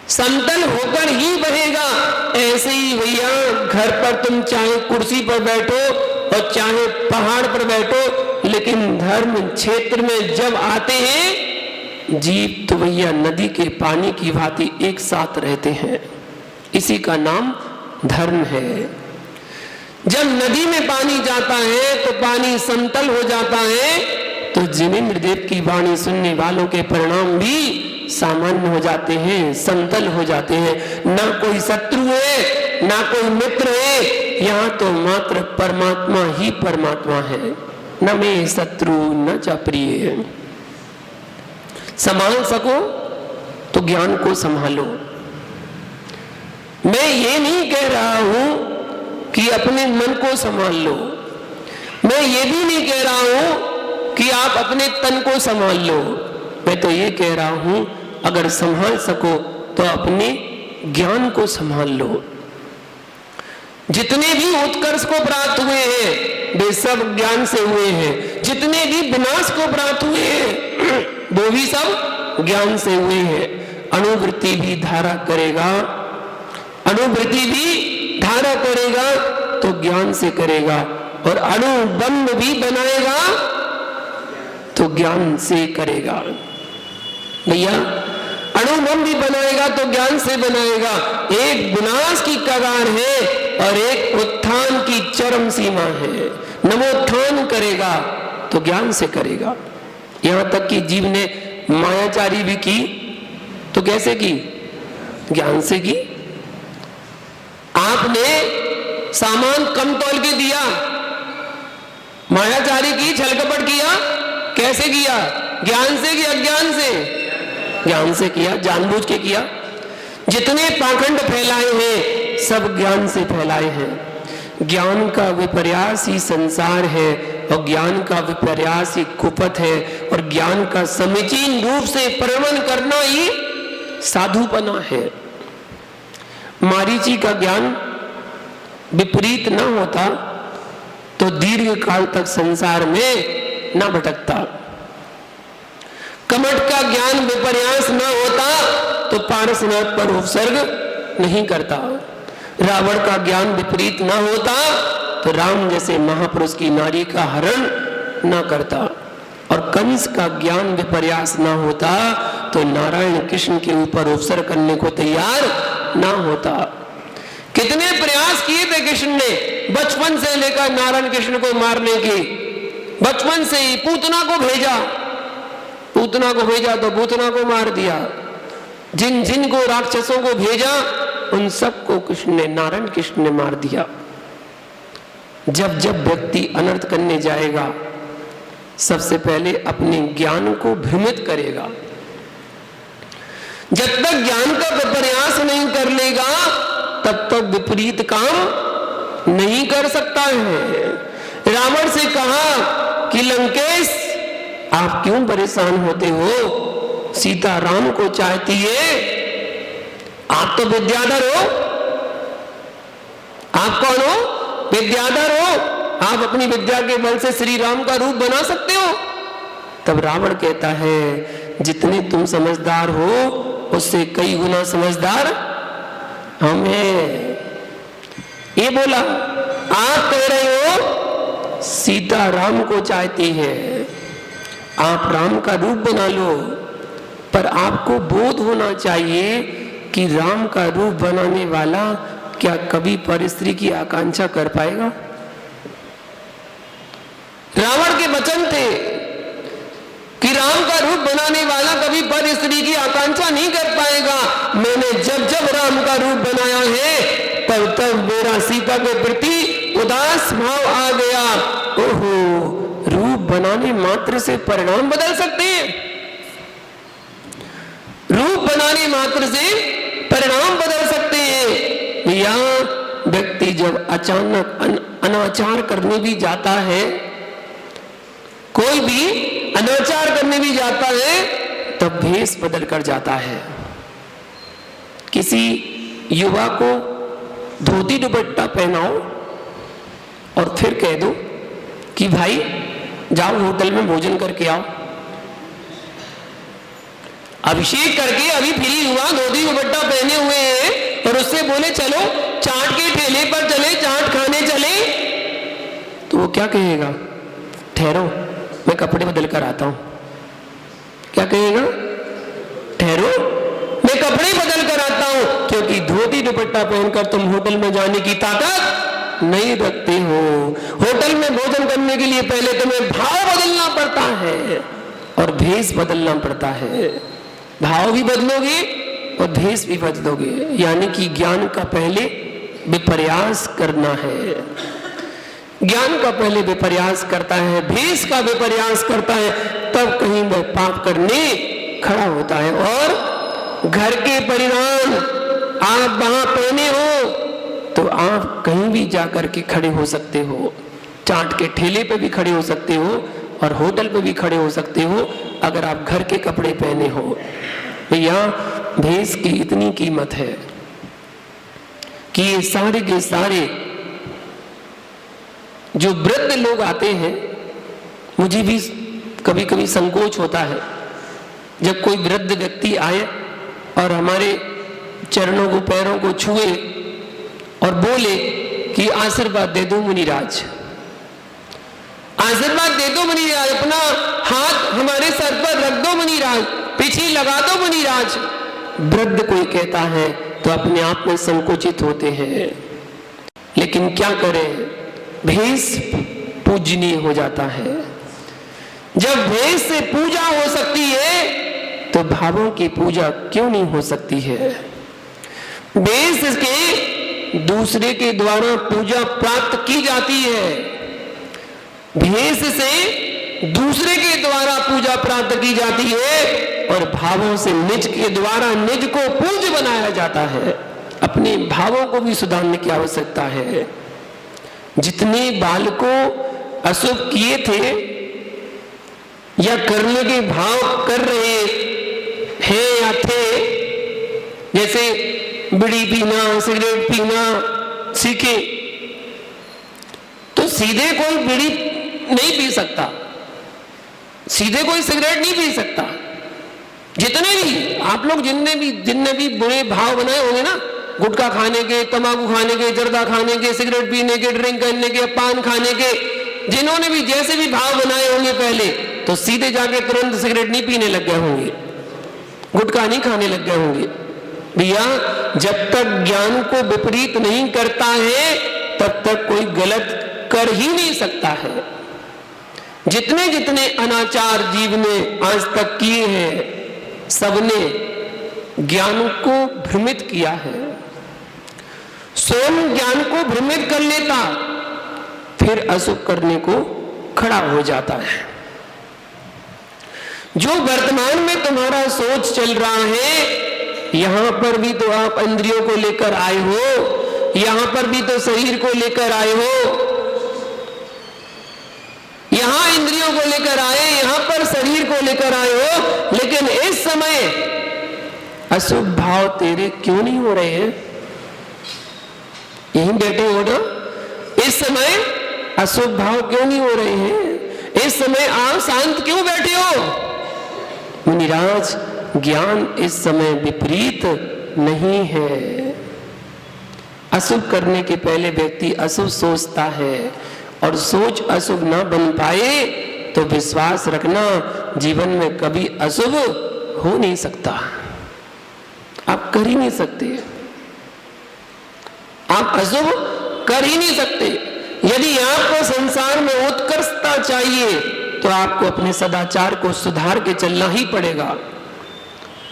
समतल होकर ही बहेगा। ऐसे ही भैया, घर पर तुम चाहे कुर्सी पर बैठो और चाहे पहाड़ पर बैठो, लेकिन धर्म क्षेत्र में जब आते हैं, जीव तो भैया नदी के पानी की भांति एक साथ रहते हैं। इसी का नाम धर्म है। जब नदी में पानी जाता है तो पानी समतल हो जाता है, तो जिनेंद्र देव की वाणी सुनने वालों के परिणाम भी सामान्य हो जाते हैं, समतल हो जाते हैं। ना कोई शत्रु है, ना कोई मित्र है, यहाँ तो मात्र परमात्मा ही परमात्मा है। न मैं शत्रु न चा प्रिय। संभाल सको तो ज्ञान को संभालो। मैं ये नहीं कह रहा हूं कि अपने मन को संभाल लो, मैं ये भी नहीं कह रहा हूं कि आप अपने तन को संभाल लो। मैं तो ये कह रहा हूं, अगर संभाल सको तो अपने ज्ञान को संभाल लो। जितने भी उत्कर्ष को प्राप्त हुए हैं वे सब ज्ञान से हुए हैं, जितने भी विनाश को प्राप्त हुए हैं वो भी सब ज्ञान से हुए हैं। अनुवृत्ति भी धारा करेगा, अनुवृत्ति भी धारा करेगा तो ज्ञान से करेगा, और अनुबंध भी बनाएगा तो ज्ञान से करेगा। भैया, अणुबम भी बनाएगा तो ज्ञान से बनाएगा। एक विनाश की कगार है और एक उत्थान की चरम सीमा है। नवोत्थान करेगा तो ज्ञान से करेगा। यहां तक कि जीव ने मायाचारी भी की तो कैसे की? ज्ञान से की। आपने सामान कम तौल के दिया, मायाचारी की, छल कपट किया, कैसे किया? ज्ञान से कि अज्ञान से? ज्ञान से किया, जानबूझ के किया। जितने पाखंड फैलाए हैं सब ज्ञान से फैलाए हैं। ज्ञान का विपर्यास ही संसार है और ज्ञान का विपर्यास ही कुपथ है और ज्ञान का समीचीन रूप से प्रवण करना ही साधुपना है। मारीची का ज्ञान विपरीत न होता तो दीर्घ काल तक संसार में न भटकता। कमठ का ज्ञान विपर्यास न होता तो पारसनाथ पर उपसर्ग नहीं करता। रावण का ज्ञान विपरीत न होता तो राम जैसे महापुरुष की नारी का हरण न करता। और कंस का ज्ञान विपर्यास न होता तो नारायण कृष्ण के ऊपर उपसर्ग करने को तैयार न होता। कितने प्रयास किए थे कृष्ण ने बचपन से लेकर नारायण कृष्ण को मारने की। बचपन से ही पूतना को भेजा तो पूतना को मार दिया। जिन जिन को राक्षसों को भेजा उन सबको कृष्ण ने, नारायण कृष्ण ने मार दिया। जब जब व्यक्ति अनर्थ करने जाएगा सबसे पहले अपने ज्ञान को भ्रमित करेगा। जब तक ज्ञान का प्रयास नहीं कर लेगा तब तक विपरीत काम नहीं कर सकता है। रावण से कहा कि लंकेश आप क्यों परेशान होते हो, सीता राम को चाहती है। आप तो विद्याधर हो। आप कौन हो? विद्याधर हो। आप अपनी विद्या के बल से श्री राम का रूप बना सकते हो। तब रावण कहता है जितने तुम समझदार हो उससे कई गुना समझदार हम हैं। ये बोला आप कह रहे हो सीता राम को चाहती है, आप राम का रूप बना लो, पर आपको बोध होना चाहिए कि राम का रूप बनाने वाला क्या कभी पर स्त्री की आकांक्षा कर पाएगा। रावण के वचन थे कि राम का रूप बनाने वाला कभी पर स्त्री की आकांक्षा नहीं कर पाएगा। मैंने जब जब राम का रूप बनाया है तब तब मेरा सीता के प्रति उदास भाव आ गया। ओहो, रूप बनाने मात्र से परिणाम बदल सकते हैं। रूप बनाने मात्र से परिणाम बदल सकते हैं। या व्यक्ति जब अचानक अनाचार करने भी जाता है, कोई भी अनाचार करने भी जाता है तब भेष बदल कर जाता है। किसी युवा को धोती दुपट्टा पहनाओ और फिर कह दो कि भाई जाओ होटल में भोजन करके आओ। अभिषेक करके अभी फ्री हुआ, धोती दुपट्टा पहने हुए हैं और उससे बोले चलो चाट के ठेले पर चले, चाट खाने चले, तो वो क्या कहेगा? ठहरो मैं कपड़े बदल कर आता हूं। क्या कहेगा? ठहरो मैं कपड़े बदल कर आता हूं, क्योंकि धोती दुपट्टा पहनकर तुम होटल में जाने की ताकत नहीं रखते हो। होटल में भोजन करने के लिए पहले तुम्हें भाव बदलना पड़ता है और भेष बदलना पड़ता है। भाव भी बदलोगे और भेष भी बदलोगे, यानी कि ज्ञान का पहले विपर्यास करना है। ज्ञान का पहले विपर्यास करता है, भेष का विपर्यास करता है, तब कहीं वह पाप करने खड़ा होता है। और घर के परिणाम आप वहां पहने हो तो आप कहीं भी जाकर के खड़े हो सकते हो। चाट के ठेले पे भी खड़े हो सकते हो और होटल पे भी खड़े हो सकते हो अगर आप घर के कपड़े पहने हो। भैया भेष की इतनी कीमत है कि ये सारे के सारे जो वृद्ध लोग आते हैं, मुझे भी कभी कभी संकोच होता है जब कोई वृद्ध व्यक्ति आए और हमारे चरणों को, पैरों को छुए और बोले कि आशीर्वाद दे दो मुनिराज, आशीर्वाद दे दो मुनिराज, अपना हाथ हमारे सर पर रख दो मुनिराज, पीछे लगा दो मुनिराज। वृद्ध कोई कहता है तो अपने आप में संकोचित होते हैं, लेकिन क्या करें, भेष पूजनीय हो जाता है। जब भेष से पूजा हो सकती है तो भावों की पूजा क्यों नहीं हो सकती है। भेष के दूसरे के द्वारा पूजा प्राप्त की जाती है, भेष से दूसरे के द्वारा पूजा प्राप्त की जाती है और भावों से निज के द्वारा निज को पूज्य बनाया जाता है। अपने भावों को भी सुधारने की आवश्यकता है। जितने बालकों अशुभ किए थे या करने के भाव कर रहे हैं या थे, जैसे बीड़ी पीना, सिगरेट पीना सीखे, तो सीधे कोई बीड़ी नहीं पी सकता, सीधे कोई सिगरेट नहीं पी सकता। जितने भी आप लोग जिनने भी बुरे भाव बनाए होंगे ना, गुटखा खाने के, तंबाकू खाने के, जर्दा खाने के, सिगरेट पीने के, ड्रिंक करने के, पान खाने के, जिन्होंने भी जैसे भी भाव बनाए होंगे पहले, तो सीधे जाके तुरंत सिगरेट नहीं पीने लग गए होंगे, गुटखा नहीं खाने लग गए होंगे। भैया, जब तक ज्ञान को विपरीत नहीं करता है तब तक कोई गलत कर ही नहीं सकता है। जितने जितने अनाचार जीव ने आज तक किए हैं, सबने ज्ञान को भ्रमित किया है। स्वयं ज्ञान को भ्रमित कर लेता, फिर अशुभ करने को खड़ा हो जाता है। जो वर्तमान में तुम्हारा सोच चल रहा है, यहां पर भी तो आप इंद्रियों को लेकर आए हो, यहां पर भी तो शरीर को लेकर आए हो, यहां इंद्रियों को लेकर आए, यहां पर शरीर को लेकर आए हो, लेकिन इस समय अशुभ भाव तेरे क्यों नहीं हो रहे हैं? यहीं बैठे हो ना, इस समय अशुभ भाव क्यों नहीं हो रहे हैं? इस समय आप शांत क्यों बैठे हो? मुनिराज, ज्ञान इस समय विपरीत नहीं है। अशुभ करने के पहले व्यक्ति अशुभ सोचता है और सोच अशुभ ना बन पाए तो विश्वास रखना, जीवन में कभी अशुभ हो नहीं सकता। आप कर ही नहीं सकते, आप अशुभ कर ही नहीं सकते। यदि आपको संसार में उत्कर्षता चाहिए तो आपको अपने सदाचार को सुधार के चलना ही पड़ेगा।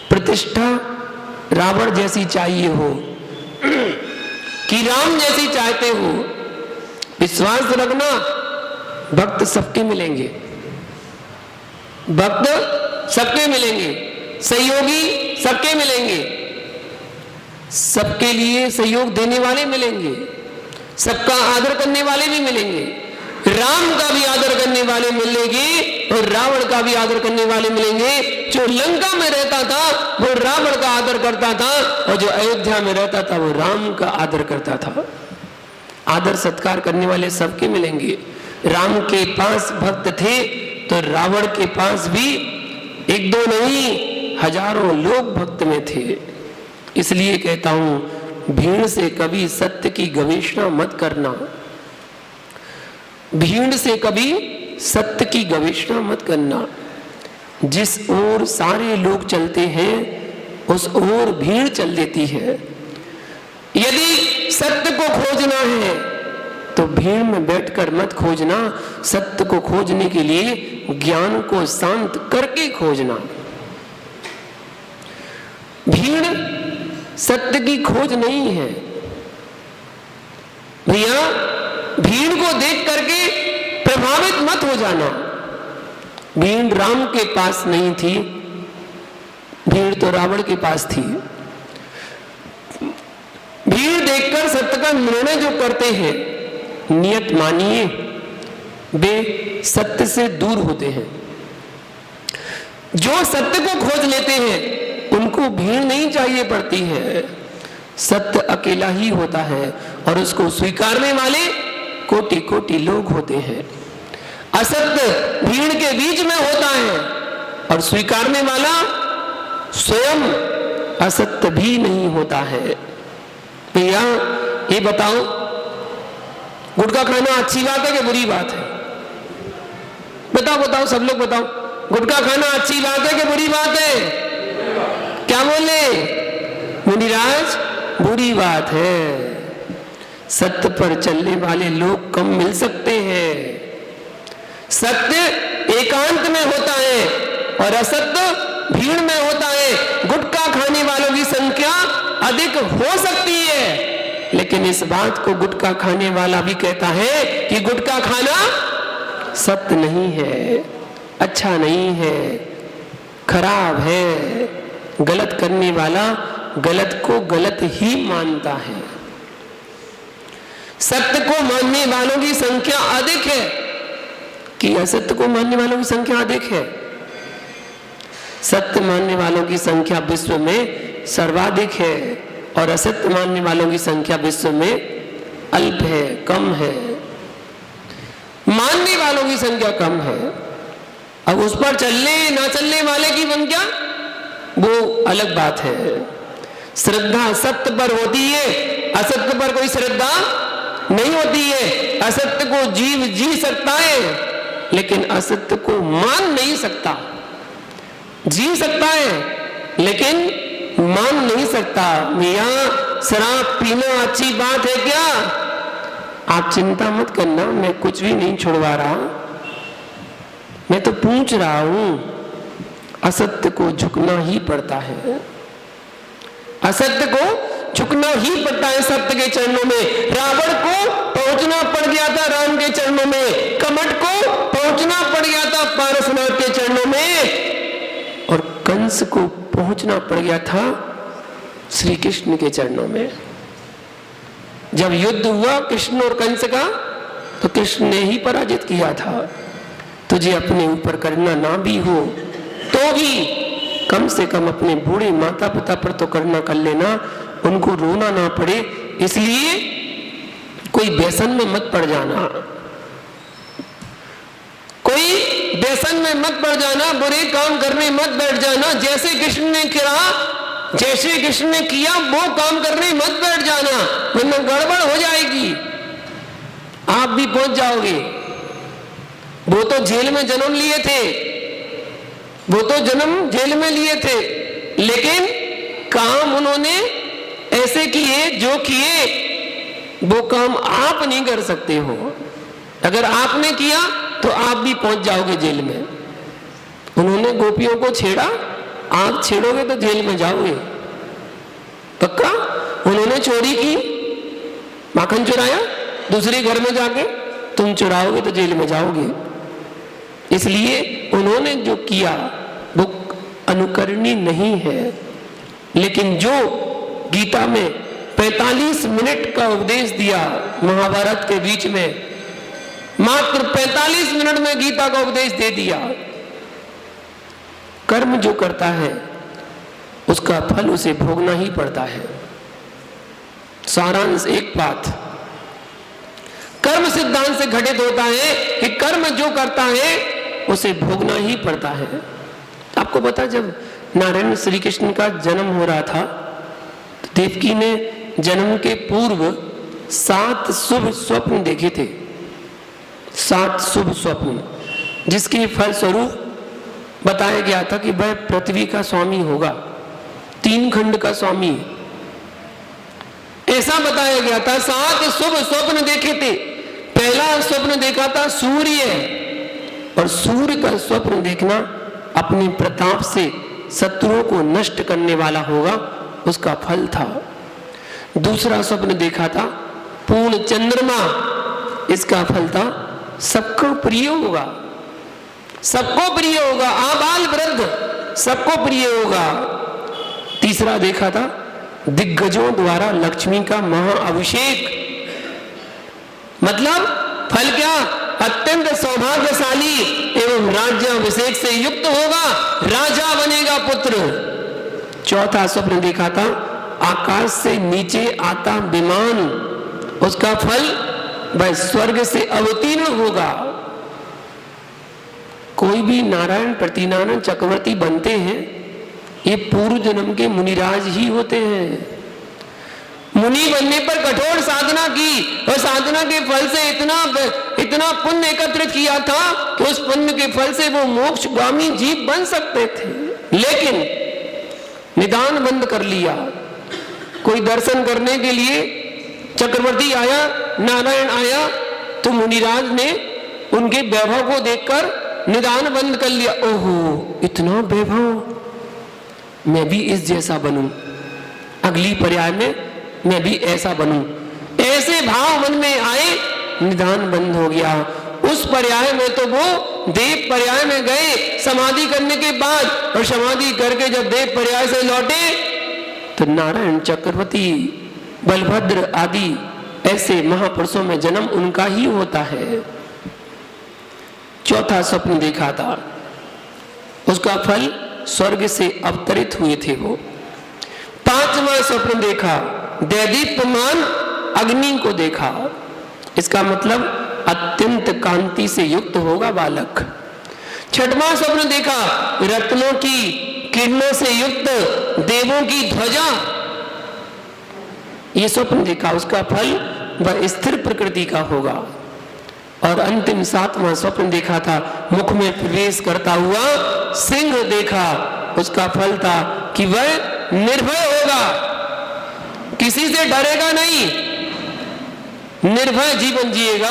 प्रतिष्ठा रावण जैसी चाहिए हो कि राम जैसी चाहते हो, विश्वास रखना, भक्त सबके मिलेंगे, भक्त सबके मिलेंगे, सहयोगी सबके मिलेंगे, सबके लिए सहयोग देने वाले मिलेंगे, सबका आदर करने वाले भी मिलेंगे। राम का भी आदर करने वाले मिलेंगे और रावण का भी आदर करने वाले मिलेंगे। जो लंका में रहता था वो रावण का आदर करता था और जो अयोध्या में रहता था वो राम का आदर करता था। आदर सत्कार करने वाले सबके मिलेंगे। राम के पास भक्त थे तो रावण के पास भी एक दो नहीं, हजारों लोग भक्त में थे। इसलिए कहता हूं, भीड़ से कभी सत्य की गवेषणा मत करना, भीड़ से कभी सत्य की गवेषणा मत करना। जिस ओर सारे लोग चलते हैं उस ओर भीड़ चल देती है। यदि सत्य को खोजना है तो भीड़ में बैठकर मत खोजना, सत्य को खोजने के लिए ज्ञान को शांत करके खोजना। भीड़ सत्य की खोज नहीं है भैया। भीड़ को देख करके प्रभावित मत हो जाना। भीड़ राम के पास नहीं थी, भीड़ तो रावण के पास थी। भीड़ देखकर सत्य का निर्णय जो करते हैं, नियत मानिए, वे सत्य से दूर होते हैं। जो सत्य को खोज लेते हैं उनको भीड़ नहीं चाहिए पड़ती है। सत्य अकेला ही होता है और उसको स्वीकारने वाले कोटि कोटि लोग होते हैं। असत्य भीड़ के बीच में होता है और स्वीकारने वाला स्वयं असत्य भी नहीं होता है। भैया ये बताओ, गुटखा खाना अच्छी बात है कि बुरी बात है? बताओ बताओ, सब लोग बताओ, गुटखा खाना अच्छी बात है कि बुरी बात है? क्या बोले मुनिराज? बुरी बात है। सत्य पर चलने वाले लोग कम मिल सकते हैं। सत्य एकांत में होता है और असत्य भीड़ में होता है। गुटखा खाने वालों की संख्या अधिक हो सकती है, लेकिन इस बात को गुटखा खाने वाला भी कहता है कि गुटखा खाना सत्य नहीं है, अच्छा नहीं है, खराब है। गलत करने वाला गलत को गलत ही मानता है। सत्य को मानने वालों की संख्या अधिक है कि असत्य को मानने वालों की संख्या अधिक है। सत्य मानने वालों की संख्या विश्व में सर्वाधिक है और असत्य मानने वालों की संख्या विश्व में अल्प है, कम है। मानने वालों की संख्या कम है। अब उस पर चलने ना चलने वाले की संख्या वो अलग बात है। श्रद्धा सत्य पर होती है, असत्य पर कोई श्रद्धा नहीं होती है। असत्य को जीव जी सकता है लेकिन असत्य को मान नहीं सकता। जी सकता है लेकिन मान नहीं सकता। मियां शराब पीना अच्छी बात है क्या? आप चिंता मत करना, मैं कुछ भी नहीं छुड़वा रहा, मैं तो पूछ रहा हूं। असत्य को झुकना ही पड़ता है, असत्य को झुकना ही पड़ता है सत्य के चरणों में। रावण को पहुंचना पड़ गया था राम के चरणों में, कमट को पहुंचना पड़ गया था पारसनाथ के चरणों में, और कंस को पहुंचना पड़ गया था श्री कृष्ण के चरणों में। जब युद्ध हुआ कृष्ण और कंस का तो कृष्ण ने ही पराजित किया था। तुझे अपने ऊपर करना ना भी हो तो भी कम से कम अपने बूढ़े माता पिता पर तो करना कर लेना, उनको रोना ना पड़े। इसलिए कोई व्यसन में मत पड़ जाना, कोई व्यसन में मत पड़ जाना, बुरे काम करने मत बैठ जाना। जैसे कृष्ण ने किया, जैसे कृष्ण ने किया वो काम करने मत बैठ जाना, वरना गड़बड़ हो जाएगी, आप भी पहुंच जाओगे। वो तो जेल में जन्म लिए थे, वो तो जन्म जेल में लिए थे, लेकिन काम उन्होंने ऐसे किए जो किए वो काम आप नहीं कर सकते हो। अगर आपने किया तो आप भी पहुंच जाओगे जेल में। उन्होंने गोपियों को छेड़ा, आप छेड़ोगे तो जेल में जाओगे पक्का। उन्होंने चोरी की, माखन चुराया, दूसरे घर में जाके तुम चुराओगे तो जेल में जाओगे। इसलिए उन्होंने जो किया वो अनुकरणीय नहीं है। लेकिन जो गीता में 45 मिनट का उपदेश दिया महाभारत के बीच में, मात्र 45 मिनट में गीता का उपदेश दे दिया। कर्म जो करता है उसका फल उसे भोगना ही पड़ता है। सारांश एक बात, कर्म सिद्धांत से घटित होता है कि कर्म जो करता है उसे भोगना ही पड़ता है। आपको पता, जब नारायण श्री कृष्ण का जन्म हो रहा था तो देवकी ने जन्म के पूर्व 7 शुभ स्वप्न देखे थे। 7 शुभ स्वप्न, जिसके फलस्वरूप बताया गया था कि वह पृथ्वी का स्वामी होगा, 3 खंड का स्वामी, ऐसा बताया गया था। 7 शुभ स्वप्न देखे थे। पहला स्वप्न देखा था सूर्य, और सूर्य का स्वप्न देखना अपने प्रताप से शत्रुओं को नष्ट करने वाला होगा, उसका फल था। दूसरा स्वप्न देखा था पूर्ण चंद्रमा, इसका फल था सबको प्रिय होगा, सबको प्रिय होगा, आबाल वृद्ध सबको प्रिय होगा। तीसरा देखा था दिग्गजों द्वारा लक्ष्मी का महाअभिषेक, मतलब फल क्या, अत्यंत सौभाग्यशाली एवं राज्याभिषेक से युक्त होगा, राजा बनेगा पुत्र। चौथा स्वप्न देखा था आकाश से नीचे आता विमान, उसका फल वह स्वर्ग से अवतीर्ण होगा। कोई भी नारायण प्रतिनारायण चक्रवर्ती बनते हैं, ये पूर्व जन्म के मुनिराज ही होते हैं। मुनि बनने पर कठोर साधना की और साधना के फल से इतना पुण्य एकत्रित किया था कि उस पुण्य के फल से वो मोक्षगामी जीव बन सकते थे, लेकिन निदान बंद कर लिया। कोई दर्शन करने के लिए चक्रवर्ती आया, नारायण आया, तो मुनिराज ने उनके वैभव को देखकर निदान बंद कर लिया। ओहो, इतना वैभव, मैं भी इस जैसा बनूं, अगली पर्याय में मैं भी ऐसा बनूं, ऐसे भाव मन में आए, निदान बंद हो गया। उस पर्याय में तो वो देव पर्याय में गए समाधि करने के बाद, और समाधि करके जब देव पर्याय से लौटे तो नारायण चक्रवर्ती, बलभद्र आदि ऐसे महापुरुषों में जन्म उनका ही होता है। चौथा स्वप्न देखा था, उसका फल स्वर्ग से अवतरित हुए थे वो। पांचवा स्वप्न देखा, दैदीप्यमान अग्नि को देखा, इसका मतलब अत्यंत कांति से युक्त होगा बालक। छठवां स्वप्न देखा, रत्नों की किरणों से युक्त देवों की ध्वजा, ये स्वप्न देखा, उसका फल वह स्थिर प्रकृति का होगा। और अंतिम सातवां स्वप्न देखा था, मुख में प्रवेश करता हुआ सिंह देखा, उसका फल था कि वह निर्भय होगा, किसी से डरेगा नहीं, निर्भय जीवन जिएगा।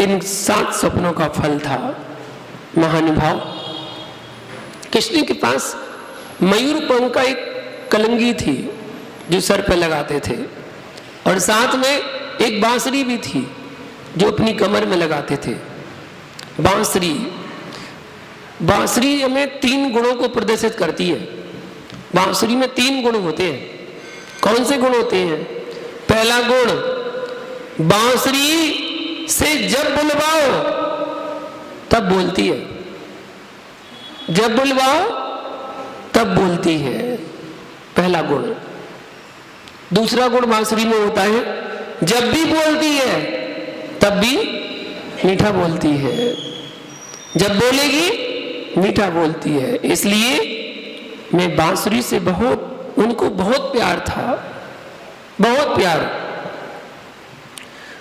इन 7 स्वप्नों का फल था। महानुभाव, कृष्ण के पास मयूर पंख का एक कलंगी थी जो सर पे लगाते थे, और साथ में एक बांसुरी भी थी जो अपनी कमर में लगाते थे। बांसुरी हमें 3 गुणों को प्रदर्शित करती है। बांसुरी में 3 गुण होते हैं। कौन से गुण होते हैं? पहला गुण, बांसुरी से जब बुलवाओ तब बोलती है, जब बुलवाओ तब बोलती है, पहला गुण। दूसरा गुण बांसुरी में होता है, जब भी बोलती है तब भी मीठा बोलती है, जब बोलेगी मीठा बोलती है। इसलिए मैं बांसुरी से उनको बहुत प्यार था, बहुत प्यार।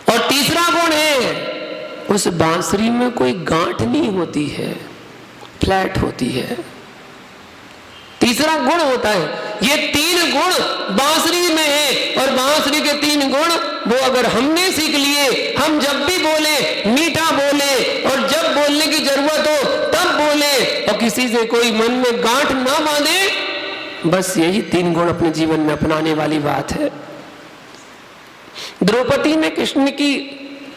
और तीसरा गुण है, उस बांसुरी में कोई गांठ नहीं होती है, फ्लैट होती है। तीसरा गुण होता है। ये 3 गुण बांसुरी में है, और बांसुरी के 3 गुण वो अगर हमने सीख लिए, हम जब भी बोले मीठा बोले, और जब बोलने की जरूरत हो तब बोले, और किसी से कोई मन में गांठ ना बांधे, बस यही 3 गुण अपने जीवन में अपनाने वाली बात है। द्रौपदी ने कृष्ण की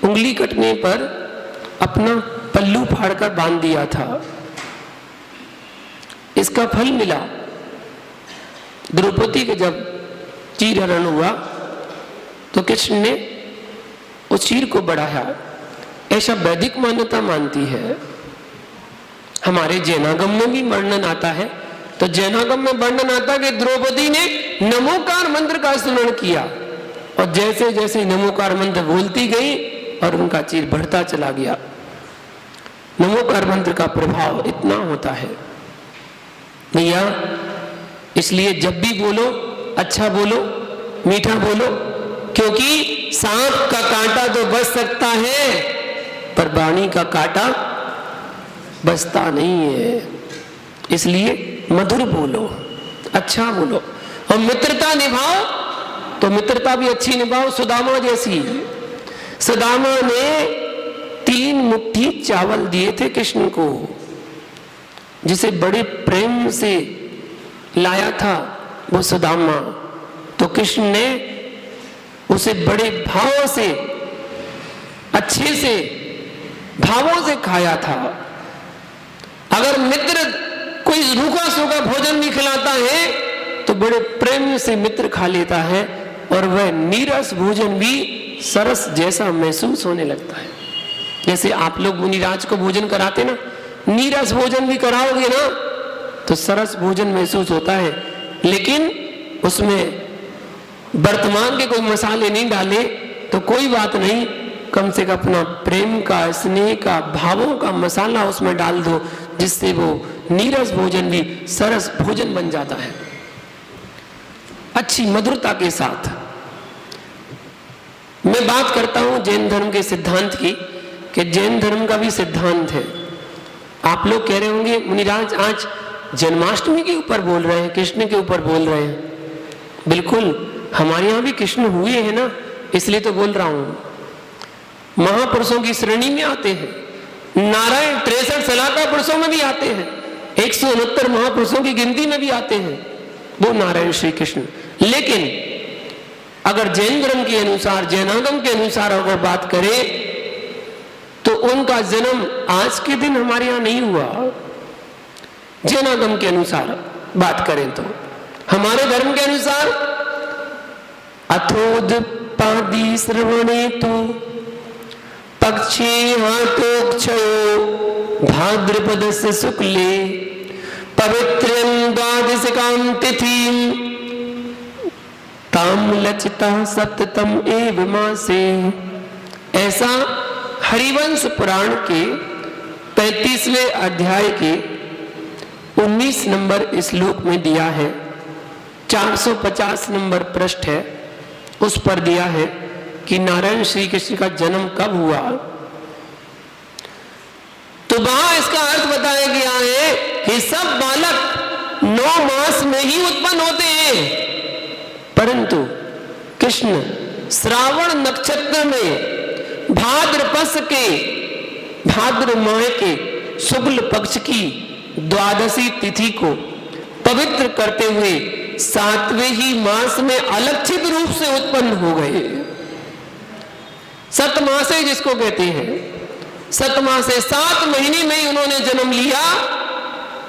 उंगली कटने पर अपना पल्लू फाड़कर बांध दिया था, इसका फल मिला। द्रौपदी के जब चीरहरण हुआ तो कृष्ण ने उस चीर को बढ़ाया, ऐसा वैदिक मान्यता मानती है। हमारे जैनागम में भी वर्णन आता है, तो जैनागम में वर्णन आता है कि द्रौपदी ने नमोकार मंत्र का स्मरण किया, और जैसे जैसे नमोकार मंत्र बोलती गई और उनका चीर बढ़ता चला गया। नमोकार मंत्र का प्रभाव इतना होता है भैया। इसलिए जब भी बोलो अच्छा बोलो, मीठा बोलो, क्योंकि सांप का कांटा तो बच सकता है, पर वाणी का कांटा बचता नहीं है। इसलिए मधुर बोलो, अच्छा बोलो, और मित्रता निभाओ तो मित्रता भी अच्छी निभाओ। सुदामा जैसी, सुदामा ने 3 मुट्ठी चावल दिए थे कृष्ण को, जिसे बड़े प्रेम से लाया था वो सुदामा, तो कृष्ण ने उसे बड़े भाव से, अच्छे से, भावों से खाया था। अगर मित्र कोई रूखा सूखा भोजन भी खिलाता है तो बड़े प्रेम से मित्र खा लेता है, और वह नीरस भोजन भी सरस जैसा महसूस होने लगता है। जैसे आप लोग मुनिराज को भोजन कराते ना, नीरस भोजन भी कराओगे ना तो सरस भोजन महसूस होता है, लेकिन उसमें वर्तमान के कोई मसाले नहीं डाले तो कोई बात नहीं, कम से कम अपना प्रेम का, स्नेह का, भावों का मसाला उसमें डाल दो, जिससे वो नीरस भोजन भी सरस भोजन बन जाता है, अच्छी मधुरता के साथ। मैं बात करता हूं जैन धर्म के सिद्धांत की, कि जैन धर्म का भी सिद्धांत है। आप लोग कह रहे होंगे मुनिराज आज जन्माष्टमी के ऊपर बोल रहे हैं, कृष्ण के ऊपर बोल रहे हैं। बिल्कुल, हमारे यहाँ भी कृष्ण हुए हैं ना, इसलिए तो बोल रहा हूं। महापुरुषों की श्रेणी में आते हैं, नारायण 63 सलाहकार पुरुषों में भी आते हैं, 169 महापुरुषों की गिनती में भी आते हैं वो नारायण श्री कृष्ण। लेकिन अगर जैन धर्म के अनुसार, जैनागम के अनुसार अगर बात करें तो उनका जन्म आज के दिन हमारे यहां नहीं हुआ। जैनागम के अनुसार बात करें तो हमारे धर्म के अनुसार अथोद पादी श्रवणे तो पक्षी हाथोक्षयो भाद्रपदस्य शुक्ले पवित्रं द्वादशिकां तिथिं ताम लचिता सप्ततम एव मासे। ऐसा हरिवंश पुराण के 35वें अध्याय के 19 नंबर श्लोक में दिया है। 450 नंबर पृष्ठ है, उस पर दिया है कि नारायण श्री कृष्ण का जन्म कब हुआ। तो वहां इसका अर्थ बताया गया है कि सब बालक 9 मास में ही उत्पन्न होते हैं, परंतु कृष्ण श्रावण नक्षत्र में भाद्र माह के शुक्ल पक्ष की द्वादशी तिथि को पवित्र करते हुए 7वें ही मास में अलक्षित रूप से उत्पन्न हो गए। सतमासे जिसको कहते हैं, सतमासे 7 महीने में ही उन्होंने जन्म लिया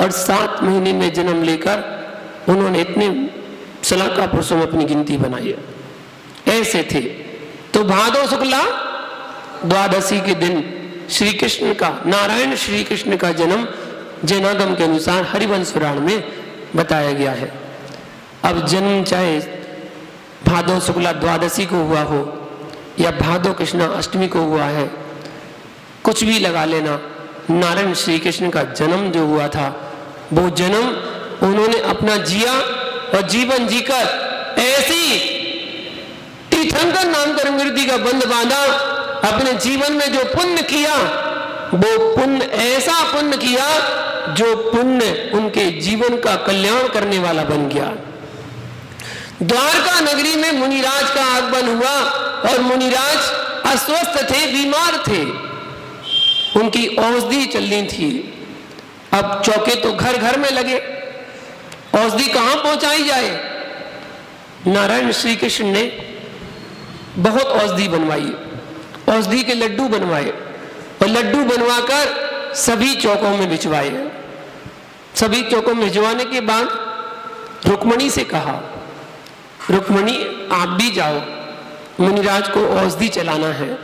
और 7 महीने में जन्म लेकर उन्होंने इतने सलाका पुरुषों में अपनी गिनती बनाई। ऐसे थे। तो भादो शुक्ला द्वादशी के दिन श्री कृष्ण का, नारायण श्री कृष्ण का जन्म जैनागम के अनुसार हरिवंश पुराण में बताया गया है। अब जन्म चाहे भादो शुक्ला द्वादशी को हुआ हो या भादो कृष्णा अष्टमी को हुआ है, कुछ भी लगा लेना, नारायण श्री कृष्ण का जन्म जो हुआ था वो जन्म उन्होंने अपना जिया और जीवन जीकर ऐसी तीर्थंकर नामकरण वृद्धि का बंध बांधा। अपने जीवन में जो पुण्य किया वो पुण्य, ऐसा पुण्य किया जो पुण्य उनके जीवन का कल्याण करने वाला बन गया। द्वारका नगरी में मुनिराज का आगमन हुआ और मुनिराज अस्वस्थ थे, बीमार थे, उनकी औषधि चलनी थी। अब चौके तो घर घर में लगे, औषधि कहां पहुंचाई जाए। नारायण श्री कृष्ण ने बहुत औषधि बनवाई, औषधि के लड्डू बनवाए और लड्डू बनवाकर सभी चौकों में भिजवाए। सभी चौकों में भिजवाने के बाद रुक्मणी से कहा, रुक्मणी आप भी जाओ, मुनिराज को औषधि चलाना है,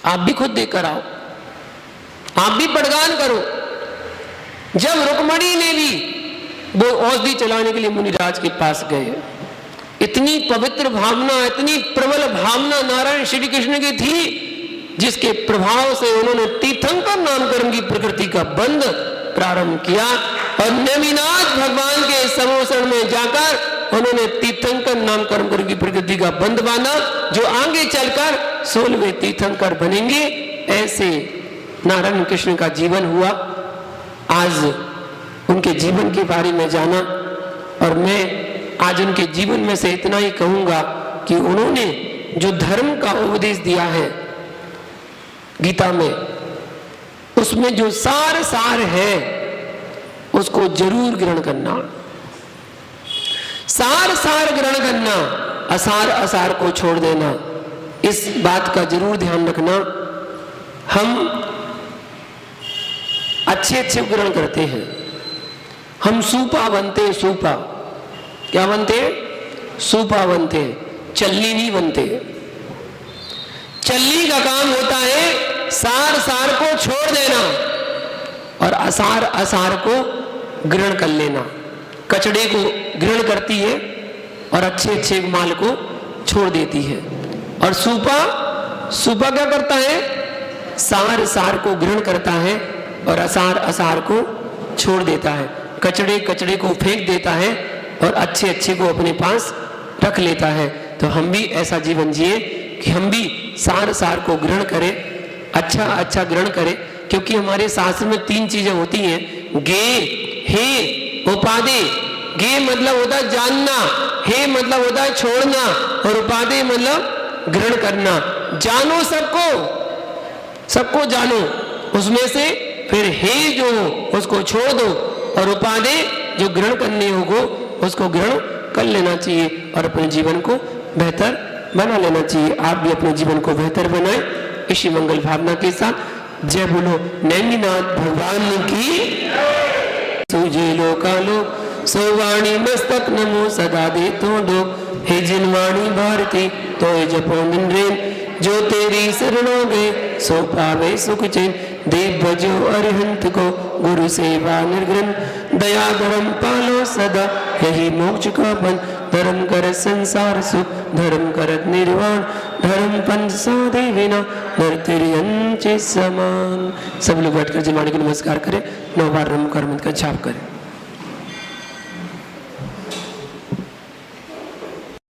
आप भी खुद देकर आओ, आप भी पड़गान करो। जब रुक्मणी ने भी वो औषधि चलाने के लिए मुनिराज के पास गए, इतनी पवित्र भावना, इतनी प्रबल भावना नारायण श्री कृष्ण की थी, जिसके प्रभाव से उन्होंने तीर्थंकर नामकरण की प्रकृति का बंध प्रारंभ किया और नेमिनाथ भगवान के समोषण में जाकर उन्होंने तीर्थंकर नामकरण की प्रकृति का बंध बांधा, जो आगे चलकर 16वें तीर्थंकर बनेंगे। ऐसे नारायण कृष्ण का जीवन हुआ। आज उनके जीवन के बारे में जाना और मैं आज उनके जीवन में से इतना ही कहूंगा कि उन्होंने जो धर्म का उपदेश दिया है गीता में, उसमें जो सार है उसको जरूर ग्रहण करना, सार ग्रहण करना, असार को छोड़ देना। इस बात का जरूर ध्यान रखना। हम अच्छे ग्रहण करते हैं, हम सूपा बनते, सूपा क्या बनते, सूपा बनते, चलनी नहीं बनते। चलनी का काम होता है सार को छोड़ देना और असार को ग्रहण कर लेना। कचड़े को ग्रहण करती है और अच्छे माल को छोड़ देती है। और सूपा क्या करता है, सार को ग्रहण करता है और असार को छोड़ देता है। कचड़े को फेंक देता है और अच्छे को अपने पास रख लेता है। तो हम भी ऐसा जीवन जिए कि हम भी सार को ग्रहण करें, अच्छा ग्रहण करें। क्योंकि हमारे शास्त्र में 3 चीजें होती हैं, गे, हे, उपादे। गे मतलब होता है जानना, हे मतलब होता है छोड़ना और उपादे मतलब ग्रहण करना। जानो सबको जानो, उसमें से फिर हे जो उसको छोड़ दो और उपादे जो ग्रहण करने होगो उसको ग्रहण कर लेना चाहिए और अपने जीवन को बेहतर बना लेना चाहिए। आप भी अपने जीवन को बेहतर बनाएं, इसी मंगल भावना के साथ जय बोलो नैमिनाथ भगवान की। सूझे लोकालोक सोवाणी मस्तक नमो सदा दे तो दो, हे जिनवाणी भारती तो जपो निंद्रेन, जो तेरी शरणों गए सो पावे सुख चैन, देव भजो अरिहंत को गुरु सेवा निर्ग्रहण, दया धर्म पालो सदा यही मोक्ष का बन, धर्म कर संसार सुख धर्म करत निर्वाण, धर्म पंथ साधे विना नर तिर्यंच समान। सब लोग बैठकर जिनवाणी को नमस्कार करें, 9 बार रम कर मंत्र का जाप करें।